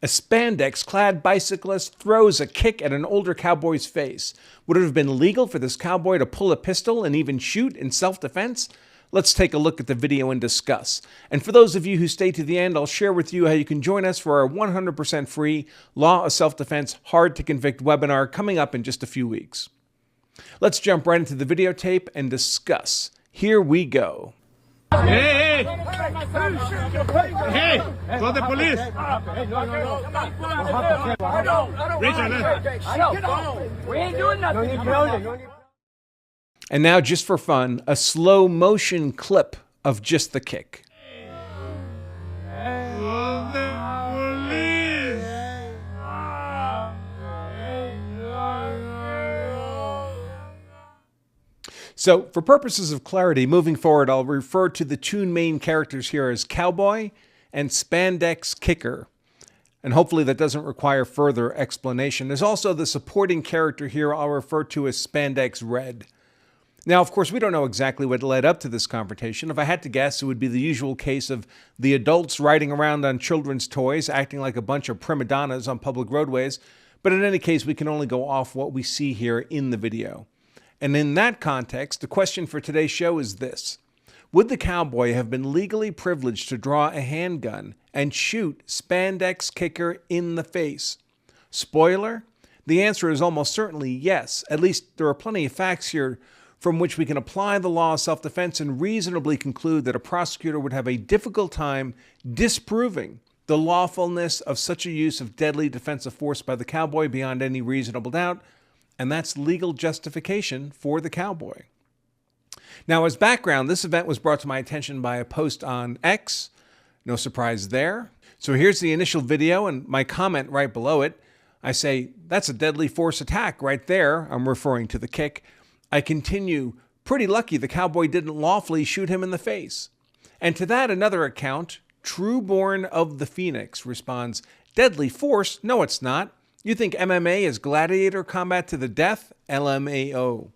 A spandex-clad bicyclist throws a kick at an older cowboy's face. Would it have been legal for this cowboy to pull a pistol and even shoot in self-defense? Let's take a look at the video and discuss. And for those of you who stay to the end, I'll share with you how you can join us for our 100% free Law of Self-Defense Hard to Convict webinar coming up in just a few weeks. Let's jump right into the videotape and discuss. Here we go. Hey! Hey! Call the police! Richard, we ain't doing nothing. And now, just for fun, a slow motion clip of just the kick. call the police! So, for purposes of clarity, moving forward, I'll refer to the two main characters here as Cowboy and Spandex Kicker. And hopefully that doesn't require further explanation. There's also the supporting character here I'll refer to as Spandex Red. Now, of course, we don't know exactly what led up to this confrontation. If I had to guess, it would be the usual case of the adults riding around on children's toys, acting like a bunch of prima donnas on public roadways. But in any case, we can only go off what we see here in the video. And in that context, the question for today's show is this. Would the cowboy have been legally privileged to draw a handgun and shoot Spandex Kicker in the face? Spoiler, the answer is almost certainly yes. At least there are plenty of facts here from which we can apply the law of self-defense and reasonably conclude that a prosecutor would have a difficult time disproving the lawfulness of such a use of deadly defensive force by the cowboy beyond any reasonable doubt, and that's legal justification for the cowboy. Now, as background, this event was brought to my attention by a post on X. No surprise there. So here's the initial video and my comment right below it. I say, that's a deadly force attack right there. I'm referring to the kick. I continue, pretty lucky the cowboy didn't lawfully shoot him in the face. And to that, another account, Trueborn of the Phoenix, responds, deadly force? No, it's not. You think MMA is gladiator combat to the death? LMAO.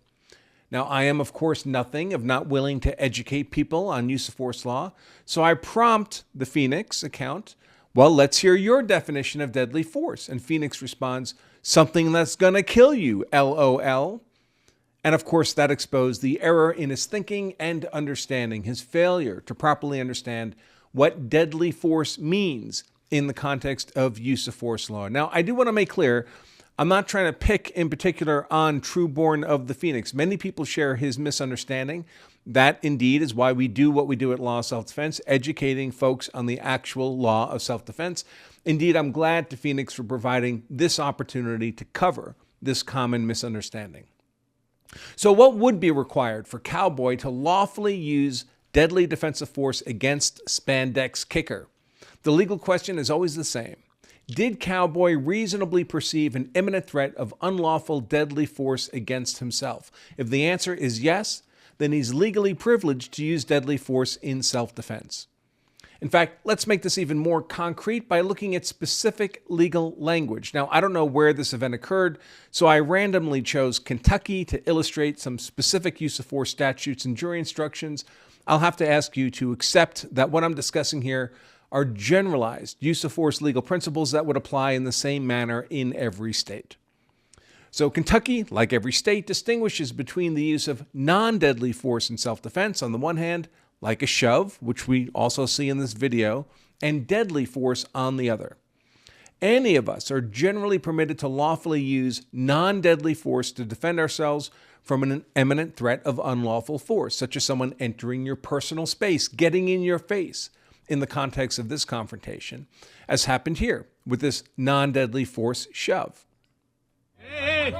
Now, I am, of course, nothing if not willing to educate people on use of force law, so I prompt the Phoenix account, well, let's hear your definition of deadly force. And Phoenix responds, something that's gonna kill you, LOL. And of course, that exposed the error in his thinking and understanding, his failure to properly understand what deadly force means in the context of use of force law. Now, I do want to make clear, I'm not trying to pick in particular on Trueborn of the Phoenix. Many people share his misunderstanding. That indeed is why we do what we do at Law of Self-Defense, educating folks on the actual law of self-defense. Indeed, I'm glad to Phoenix for providing this opportunity to cover this common misunderstanding. So what would be required for Cowboy to lawfully use deadly defensive force against Spandex Kicker? The legal question is always the same. Did Cowboy reasonably perceive an imminent threat of unlawful deadly force against himself? If the answer is yes, then he's legally privileged to use deadly force in self-defense. In fact, let's make this even more concrete by looking at specific legal language. Now, I don't know where this event occurred, so I randomly chose Kentucky to illustrate some specific use of force statutes and jury instructions. I'll have to ask you to accept that what I'm discussing here are generalized use of force legal principles that would apply in the same manner in every state. So Kentucky, like every state, distinguishes between the use of non-deadly force in self-defense on the one hand, like a shove, which we also see in this video, and deadly force on the other. Any of us are generally permitted to lawfully use non-deadly force to defend ourselves from an imminent threat of unlawful force, such as someone entering your personal space, getting in your face, in the context of this confrontation, as happened here with this non-deadly force shove. Hey!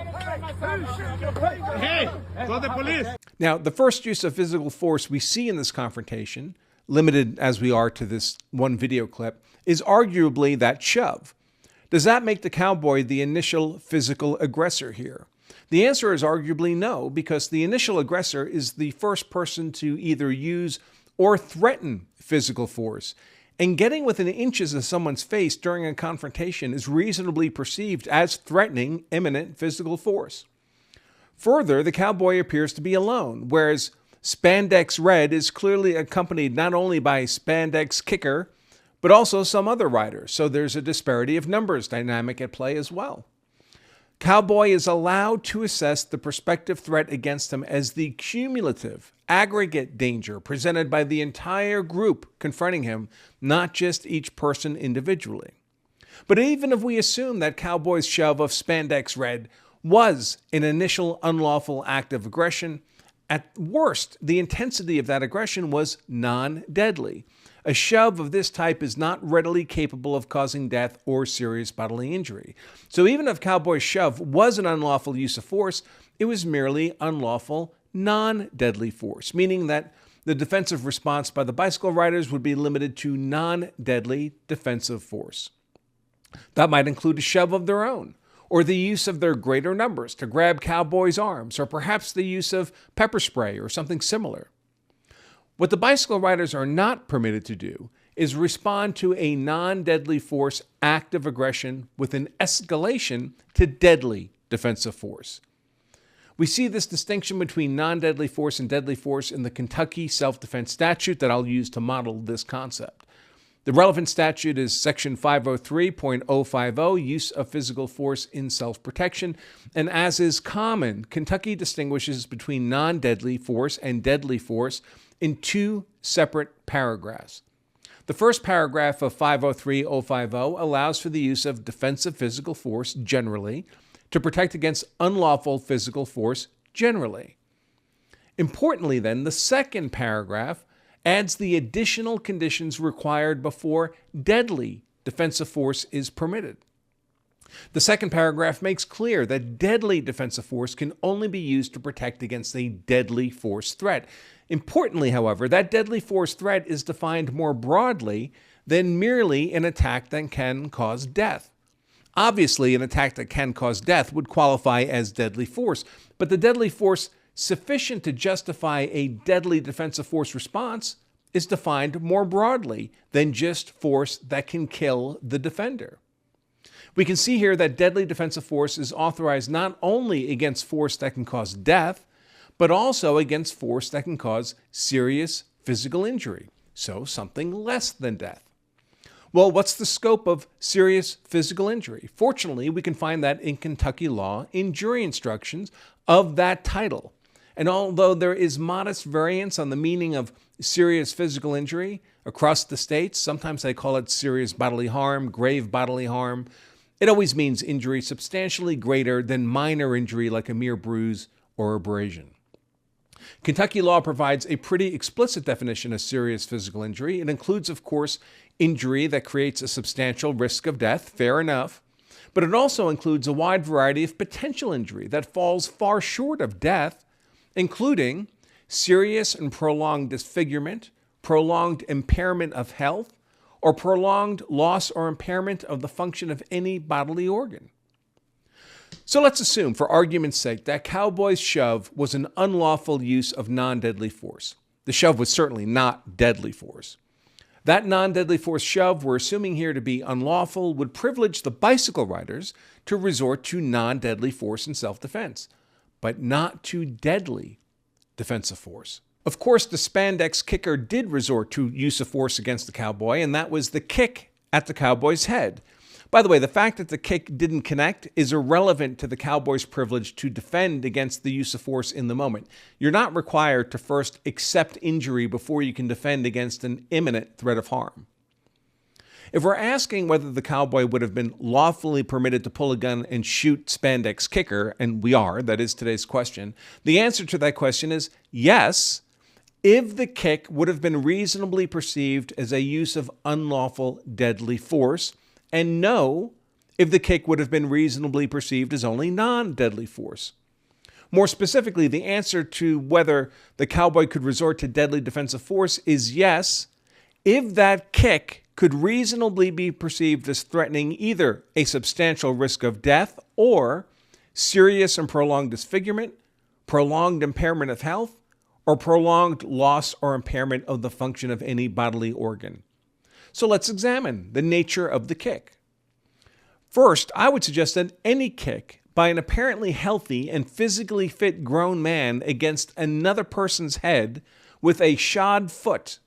Hey! Call the police! Now, the first use of physical force we see in this confrontation, limited as we are to this one video clip, is arguably that shove. Does that make the cowboy the initial physical aggressor here? The answer is arguably no, because the initial aggressor is the first person to either use or threaten physical force. And getting within inches of someone's face during a confrontation is reasonably perceived as threatening imminent physical force. Further, the cowboy appears to be alone, whereas Spandex Red is clearly accompanied not only by Spandex Kicker, but also some other riders, so there's a disparity of numbers dynamic at play as well. Cowboy is allowed to assess the prospective threat against him as the cumulative, aggregate danger presented by the entire group confronting him, not just each person individually. But even if we assume that Cowboy's shove of spandex red was an initial unlawful act of aggression, at worst, the intensity of that aggression was non-deadly. A shove of this type is not readily capable of causing death or serious bodily injury. So even if Cowboy's shove was an unlawful use of force, it was merely unlawful non-deadly force, meaning that the defensive response by the bicycle riders would be limited to non-deadly defensive force. That might include a shove of their own, or the use of their greater numbers to grab Cowboy's arms, or perhaps the use of pepper spray or something similar. What the bicycle riders are not permitted to do is respond to a non-deadly force act of aggression with an escalation to deadly defensive force. We see this distinction between non-deadly force and deadly force in the Kentucky self-defense statute that I'll use to model this concept. The relevant statute is Section 503.050, Use of Physical Force in Self-Protection, and as is common, Kentucky distinguishes between non-deadly force and deadly force in two separate paragraphs. The first paragraph of 503.050 allows for the use of defensive physical force generally to protect against unlawful physical force generally. Importantly, then, the second paragraph adds the additional conditions required before deadly defensive force is permitted. The second paragraph makes clear that deadly defensive force can only be used to protect against a deadly force threat. Importantly, however, that deadly force threat is defined more broadly than merely an attack that can cause death. Obviously, an attack that can cause death would qualify as deadly force, but the deadly force sufficient to justify a deadly defensive force response is defined more broadly than just force that can kill the defender. We can see here that deadly defensive force is authorized not only against force that can cause death, but also against force that can cause serious physical injury, so something less than death. Well, what's the scope of serious physical injury? Fortunately, we can find that in Kentucky law in jury instructions of that title. And although there is modest variance on the meaning of serious physical injury across the states, sometimes they call it serious bodily harm, grave bodily harm, it always means injury substantially greater than minor injury like a mere bruise or abrasion. Kentucky law provides a pretty explicit definition of serious physical injury. It includes, of course, injury that creates a substantial risk of death, fair enough, but it also includes a wide variety of potential injury that falls far short of death, including serious and prolonged disfigurement, prolonged impairment of health, or prolonged loss or impairment of the function of any bodily organ. So let's assume, for argument's sake, that Cowboy's shove was an unlawful use of non-deadly force. The shove was certainly not deadly force. That non-deadly force shove we're assuming here to be unlawful would privilege the bicycle riders to resort to non-deadly force in self-defense, but not to deadly defensive force. Of course, the spandex kicker did resort to use of force against the cowboy, and that was the kick at the cowboy's head. By the way, the fact that the kick didn't connect is irrelevant to the cowboy's privilege to defend against the use of force in the moment. You're not required to first accept injury before you can defend against an imminent threat of harm. If we're asking whether the cowboy would have been lawfully permitted to pull a gun and shoot spandex kicker, and we are, that is today's question, the answer to that question is yes, if the kick would have been reasonably perceived as a use of unlawful deadly force, and no, if the kick would have been reasonably perceived as only non-deadly force. More specifically, the answer to whether the cowboy could resort to deadly defensive force is yes, if that kick could reasonably be perceived as threatening either a substantial risk of death or serious and prolonged disfigurement, prolonged impairment of health, or prolonged loss or impairment of the function of any bodily organ. So let's examine the nature of the kick. First, I would suggest that any kick by an apparently healthy and physically fit grown man against another person's head with a shod foot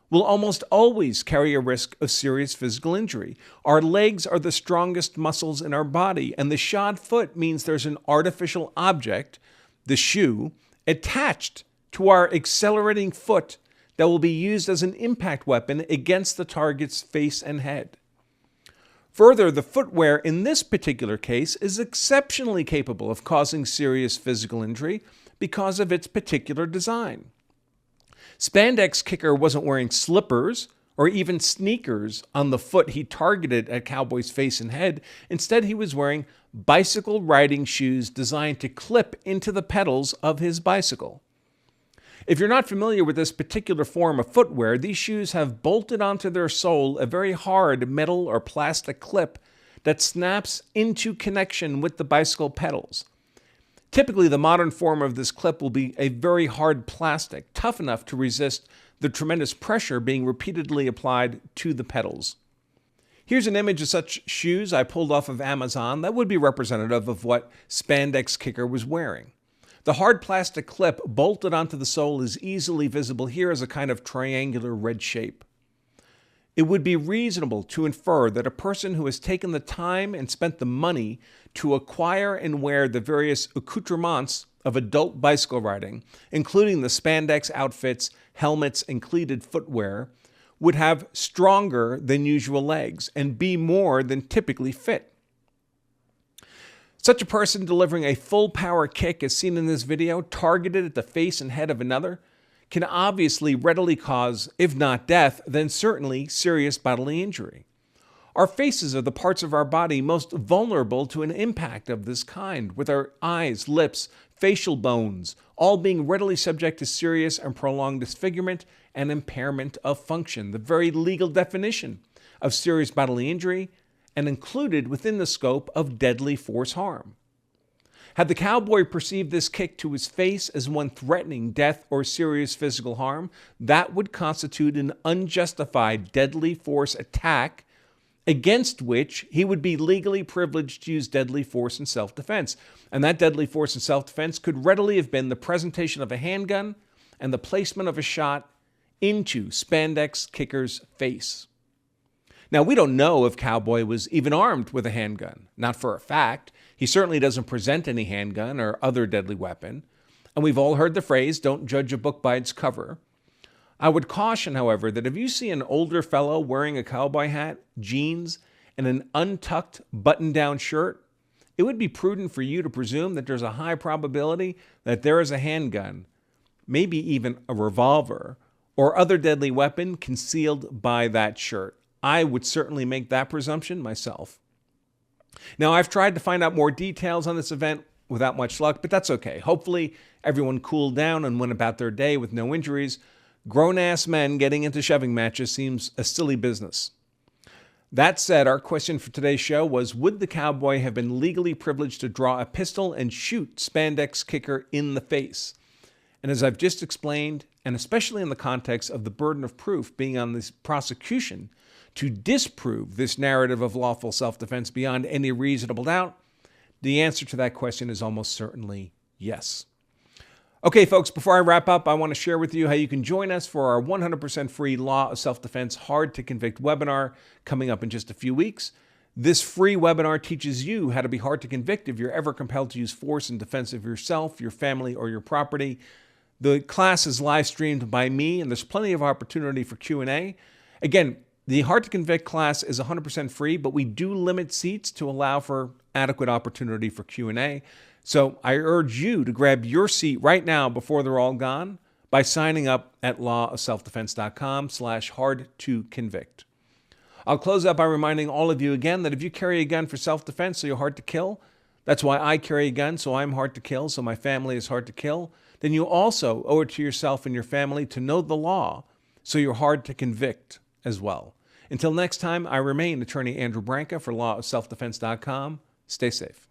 will almost always carry a risk of serious physical injury. Our legs are the strongest muscles in our body, and the shod foot means there's an artificial object, the shoe, attached to our accelerating foot that will be used as an impact weapon against the target's face and head. Further, the footwear in this particular case is exceptionally capable of causing serious physical injury because of its particular design. Spandex Kicker wasn't wearing slippers or even sneakers on the foot he targeted at Cowboy's face and head. Instead, he was wearing bicycle riding shoes designed to clip into the pedals of his bicycle. If you're not familiar with this particular form of footwear, these shoes have bolted onto their sole a very hard metal or plastic clip that snaps into connection with the bicycle pedals. Typically, the modern form of this clip will be a very hard plastic, tough enough to resist the tremendous pressure being repeatedly applied to the pedals. Here's an image of such shoes I pulled off of Amazon that would be representative of what Spandex Kicker was wearing. The hard plastic clip bolted onto the sole is easily visible here as a kind of triangular red shape. It would be reasonable to infer that a person who has taken the time and spent the money to acquire and wear the various accoutrements of adult bicycle riding, including the spandex outfits, helmets, and cleated footwear, would have stronger than usual legs and be more than typically fit. Such a person delivering a full power kick as seen in this video, targeted at the face and head of another, can obviously readily cause, if not death, then certainly serious bodily injury. Our faces are the parts of our body most vulnerable to an impact of this kind, with our eyes, lips, facial bones, all being readily subject to serious and prolonged disfigurement and impairment of function, the very legal definition of serious bodily injury, and included within the scope of deadly force harm. Had the cowboy perceived this kick to his face as one threatening death or serious physical harm, that would constitute an unjustified deadly force attack against which he would be legally privileged to use deadly force in self-defense. And that deadly force in self-defense could readily have been the presentation of a handgun and the placement of a shot into Spandex Kicker's face. Now, we don't know if Cowboy was even armed with a handgun. Not for a fact. He certainly doesn't present any handgun or other deadly weapon. And we've all heard the phrase, don't judge a book by its cover. I would caution, however, that if you see an older fellow wearing a cowboy hat, jeans, and an untucked button-down shirt, it would be prudent for you to presume that there's a high probability that there is a handgun, maybe even a revolver, or other deadly weapon concealed by that shirt. I would certainly make that presumption myself. Now, I've tried to find out more details on this event without much luck, but that's okay. Hopefully, everyone cooled down and went about their day with no injuries. Grown-ass men getting into shoving matches seems a silly business. That said, our question for today's show was, would the cowboy have been legally privileged to draw a pistol and shoot Spandex Kicker in the face? And as I've just explained, and especially in the context of the burden of proof being on this prosecution to disprove this narrative of lawful self-defense beyond any reasonable doubt, the answer to that question is almost certainly yes. Okay, folks, before I wrap up, I want to share with you how you can join us for our 100% free Law of Self-Defense Hard to Convict webinar coming up in just a few weeks. This free webinar teaches you how to be hard to convict if you're ever compelled to use force in defense of yourself, your family, or your property. The class is live streamed by me, and there's plenty of opportunity for Q&A. Again, the Hard to Convict class is 100% free, but we do limit seats to allow for adequate opportunity for Q&A. So I urge you to grab your seat right now before they're all gone by signing up at lawofselfdefense.com/hard-to-convict. I'll close up by reminding all of you again that if you carry a gun for self-defense, so you're hard to kill, that's why I carry a gun, so I'm hard to kill, so my family is hard to kill, then you also owe it to yourself and your family to know the law, so you're hard to convict as well. Until next time, I remain Attorney Andrew Branca for lawofselfdefense.com. Stay safe.